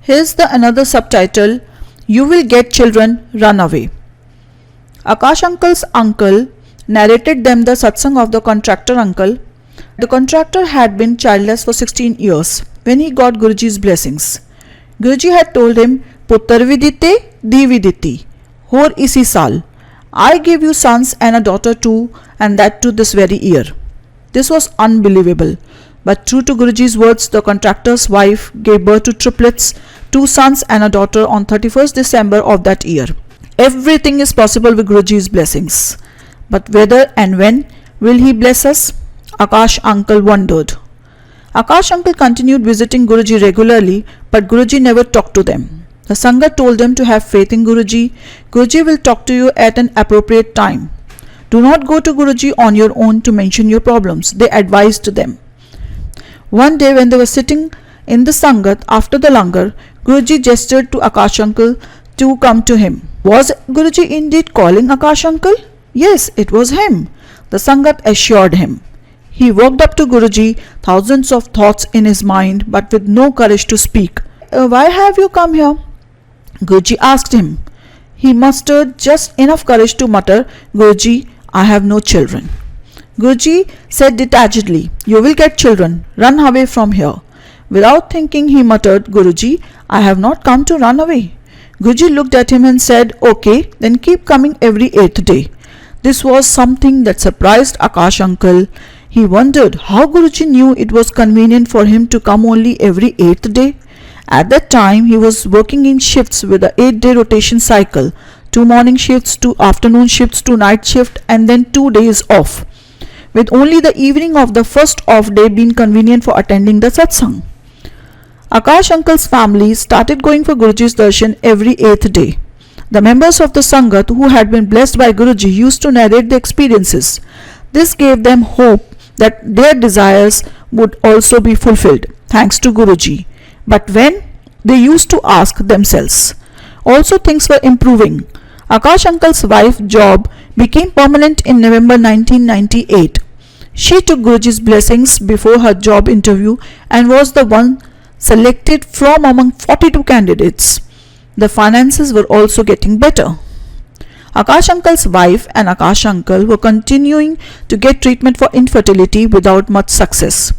Here's the another subtitle, You Will Get Children, Run Away. Akash uncle's uncle narrated them the satsang of the contractor uncle. The contractor had been childless for 16 years when he got Guruji's blessings. Guruji had told him, Puttar vidite, di viditi, hor isi saal. I gave you sons and a daughter too, and that too this very year. This was unbelievable. But true to Guruji's words, the contractor's wife gave birth to triplets, 2 sons and a daughter on 31st December of that year. Everything is possible with Guruji's blessings. But whether and when will he bless us? Akash uncle wondered. Akash uncle continued visiting Guruji regularly, but Guruji never talked to them. The Sangha told them to have faith in Guruji. Guruji will talk to you at an appropriate time. Do not go to Guruji on your own to mention your problems, they advised them. One day when they were sitting in the Sangat after the langar, Guruji gestured to Akash uncle to come to him. Was Guruji indeed calling Akash uncle? Yes, it was him, the Sangat assured him. He walked up to Guruji, thousands of thoughts in his mind, but with no courage to speak. Why have you come here? Guruji asked him. He mustered just enough courage to mutter, Guruji, I have no children. Guruji said detachedly, You will get children, run away from here. Without thinking, he muttered, Guruji, I have not come to run away. Guruji looked at him and said, Okay, then keep coming every 8th day. This was something that surprised Akash uncle. He wondered how Guruji knew it was convenient for him to come only every 8th day. At that time, he was working in shifts with a 8-day rotation cycle, 2 morning shifts, 2 afternoon shifts, 2 night shift, and then 2 days off, with only the evening of the first off day being convenient for attending the satsang. Akash uncle's family started going for Guruji's darshan every 8th day. The members of the Sangat who had been blessed by Guruji used to narrate the experiences. This gave them hope that their desires would also be fulfilled, thanks to Guruji. But when they used to ask themselves, also things were improving. Akash uncle's wife's job became permanent in November 1998. She took Guruji's blessings before her job interview and was the one selected from among 42 candidates. The finances were also getting better. Akash uncle's wife and Akash uncle were continuing to get treatment for infertility without much success.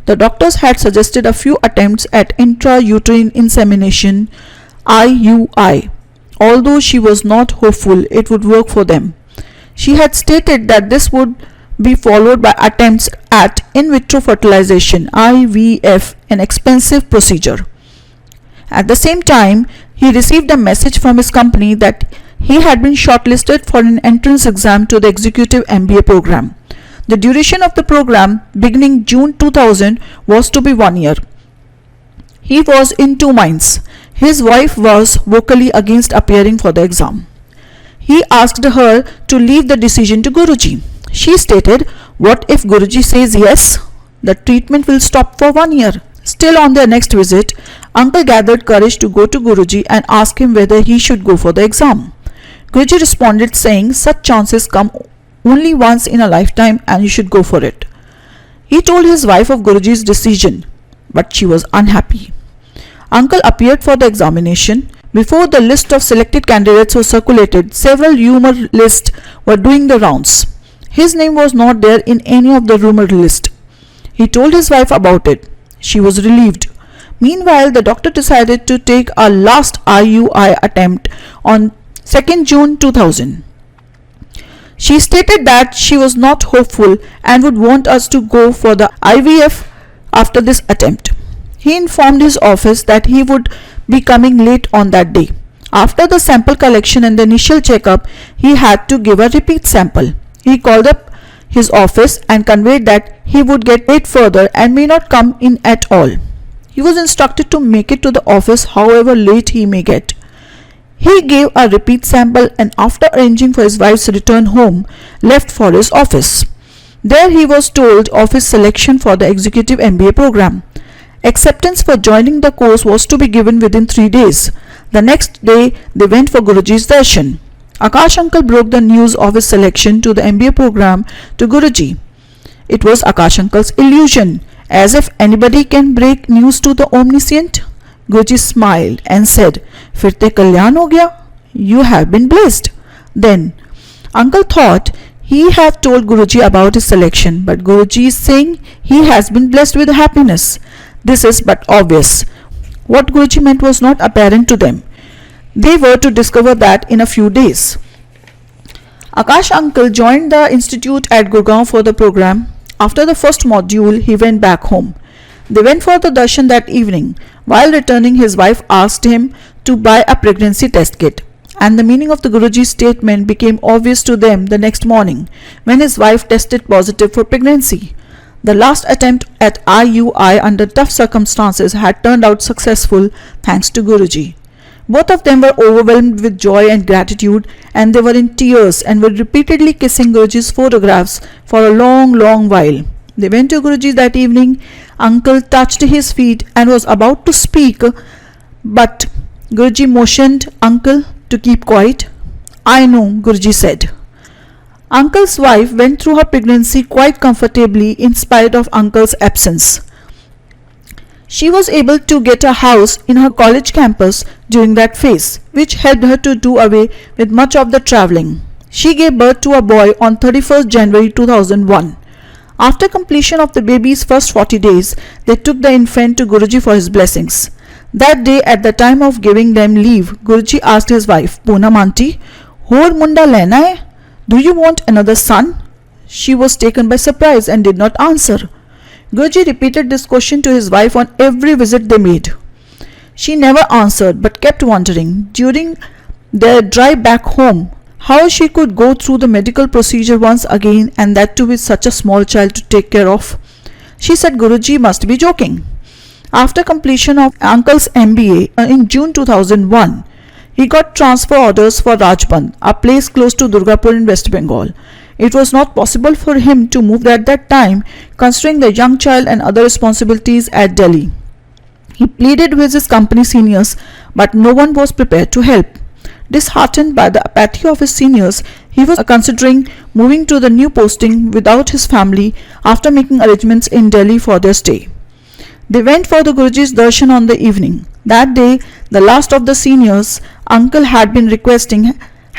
The doctors had suggested a few attempts at intrauterine insemination, IUI. Although she was not hopeful it would work for them. She had stated that this would be followed by attempts at in vitro fertilization, IVF, an expensive procedure. At the same time, he received a message from his company that he had been shortlisted for an entrance exam to the executive MBA program. The duration of the program, beginning June 2000, was to be 1 year. He was in 2 minds. His wife was vocally against appearing for the exam. He asked her to leave the decision to Guruji. She stated, What if Guruji says yes? The treatment will stop for 1 year. Still on their next visit, uncle gathered courage to go to Guruji and ask him whether he should go for the exam. Guruji responded saying, Such chances come only once in a lifetime and you should go for it. He told his wife of Guruji's decision, but she was unhappy. Uncle appeared for the examination. Before the list of selected candidates was circulated, several rumor lists were doing the rounds. His name was not there in any of the rumor list. He told his wife about it. She was relieved. Meanwhile, the doctor decided to take a last IUI attempt on 2nd June 2000. She stated that she was not hopeful and would want us to go for the IVF after this attempt. He informed his office that he would be coming late on that day. After the sample collection and the initial checkup, he had to give a repeat sample. He called up his office and conveyed that he would get late further and may not come in at all. He was instructed to make it to the office however late he may get. He gave a repeat sample and after arranging for his wife's return home, left for his office. There he was told of his selection for the executive MBA program. Acceptance for joining the course was to be given within 3 days. The next day, they went for Guruji's darshan. Akash uncle broke the news of his selection to the MBA program to Guruji. It was Akash uncle's illusion, as if anybody can break news to the omniscient. Guruji smiled and said, "फिर ते कल्याण हो गया. You have been blessed." Then uncle thought he had told Guruji about his selection, but Guruji is saying he has been blessed with happiness. This is but obvious. What Guruji meant was not apparent to them. They were to discover that in a few days. Akash uncle joined the institute at Gurgaon for the program. After the first module, he went back home. They went for the darshan that evening. While returning, his wife asked him to buy a pregnancy test kit, and the meaning of the Guruji's statement became obvious to them the next morning when his wife tested positive for pregnancy. The last attempt at IUI under tough circumstances had turned out successful thanks to Guruji. Both of them were overwhelmed with joy and gratitude, and they were in tears and were repeatedly kissing Guruji's photographs for a long while. They went to Guruji that evening. Uncle touched his feet and was about to speak, but Guruji motioned Uncle to keep quiet. "I know," Guruji said. Uncle's wife went through her pregnancy quite comfortably in spite of Uncle's absence. She was able to get a house in her college campus during that phase, which helped her to do away with much of the travelling. She gave birth to a boy on 31st January 2001. After completion of the baby's first 40 days, they took the infant to Guruji for his blessings. That day, at the time of giving them leave, Guruji asked his wife, "Poonam aunty, hor munda lena hai? Do you want another son?" She was taken by surprise and did not answer. Guruji repeated this question to his wife on every visit they made. She never answered but kept wondering, during their drive back home, how she could go through the medical procedure once again, and that too with such a small child to take care of. She said Guruji must be joking. After completion of Uncle's MBA in June 2001, he got transfer orders for Rajband, a place close to Durgapur in West Bengal. It was not possible for him to move at that time, considering the young child and other responsibilities at Delhi. He pleaded with his company seniors, but no one was prepared to help. Disheartened by the apathy of his seniors, he was considering moving to the new posting without his family after making arrangements in Delhi for their stay. They went for the Guruji's darshan on the evening. That day, the last of the seniors Uncle had been requesting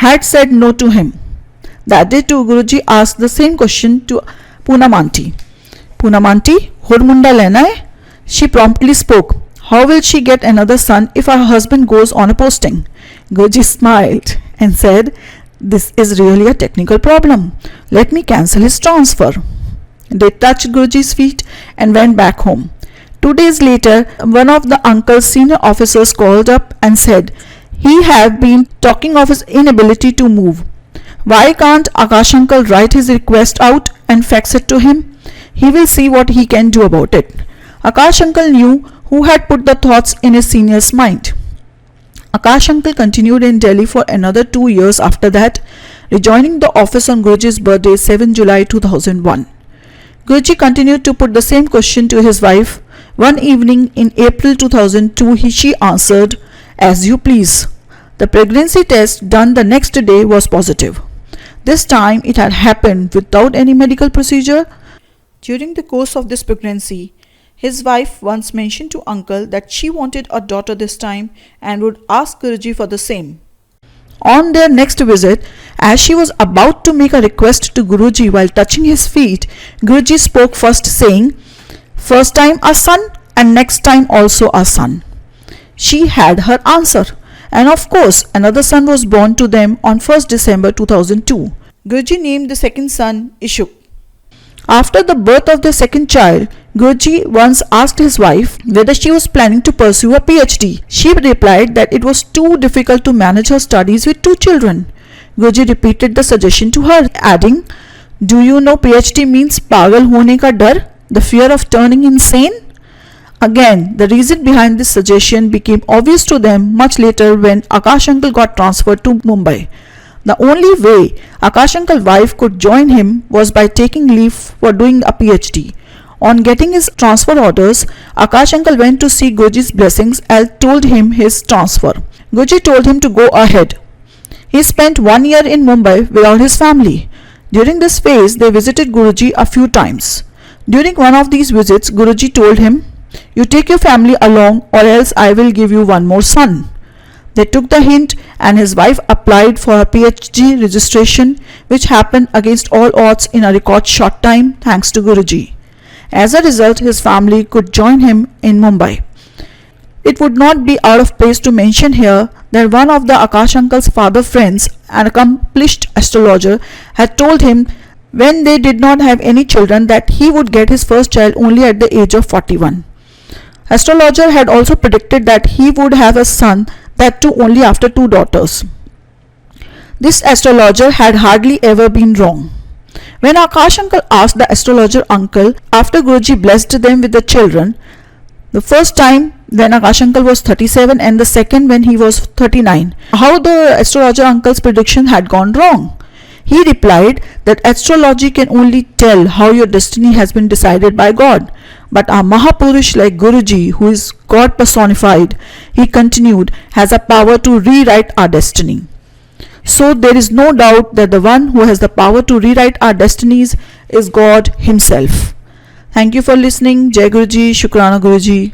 had said no to him. That day too, Guruji asked the same question to Poonam aunty. "Poonam aunty, hor munda lena hai?" She promptly spoke. How will she get another son if her husband goes on a posting? Guruji smiled and said, "This is really a technical problem. Let me cancel his transfer." They touched Guruji's feet and went back home. 2 days later, one of the uncle's senior officers called up and said he had been talking of his inability to move. Why can't Akash uncle write his request out and fax it to him? He will see what he can do about it. Akash uncle knew who had put the thoughts in his senior's mind. Akash uncle continued in Delhi for another 2 years after that, rejoining the office on Guruji's birthday 7 July 2001. Guruji continued to put the same question to his wife. One evening in April 2002, she answered, "As you please." The pregnancy test done the next day was positive. This time it had happened without any medical procedure. During the course of this pregnancy, his wife once mentioned to uncle that she wanted a daughter this time and would ask Guruji for the same. On their next visit, as she was about to make a request to Guruji while touching his feet, Guruji spoke first, saying, "First time a son and next time also a son." She had her answer, and of course another son was born to them on 1st December 2002. Guruji named the second son Ishuk. After the birth of the second child, Guruji once asked his wife whether she was planning to pursue a PhD. She replied that it was too difficult to manage her studies with 2 children. Guruji repeated the suggestion to her, adding, "Do you know PhD means pagal hone ka dar, the fear of turning insane?" Again, the reason behind this suggestion became obvious to them much later when Akash uncle got transferred to Mumbai. The only way Akash uncle's wife could join him was by taking leave for doing a PhD. On getting his transfer orders, Akash uncle went to see Guruji's blessings and told him his transfer. Guruji told him to go ahead. He spent 1 year in Mumbai without his family. During this phase, they visited Guruji a few times. During one of these visits, Guruji told him, You take your family along, or else I will give you one more son." They took the hint, and his wife applied for her PhD registration, which happened against all odds in a record short time thanks to Guruji. As a result, his family could join him in Mumbai. It would not be out of place to mention here that one of the Akash uncle's father friends, an accomplished astrologer, had told him when they did not have any children that he would get his first child only at the age of 41. Astrologer had also predicted that he would have a son, that too only after 2 daughters. This astrologer had hardly ever been wrong. When Akash uncle asked the astrologer uncle after Guruji blessed them with the children, the first time when Akash uncle was 37 and the second when he was 39, how the astrologer uncle's prediction had gone wrong. He replied that astrology can only tell how your destiny has been decided by God. But a Mahapurush like Guruji, who is God personified, he continued, has a power to rewrite our destiny. So there is no doubt that the one who has the power to rewrite our destinies is God himself. Thank you for listening. Jai Guruji, Shukrana Guruji.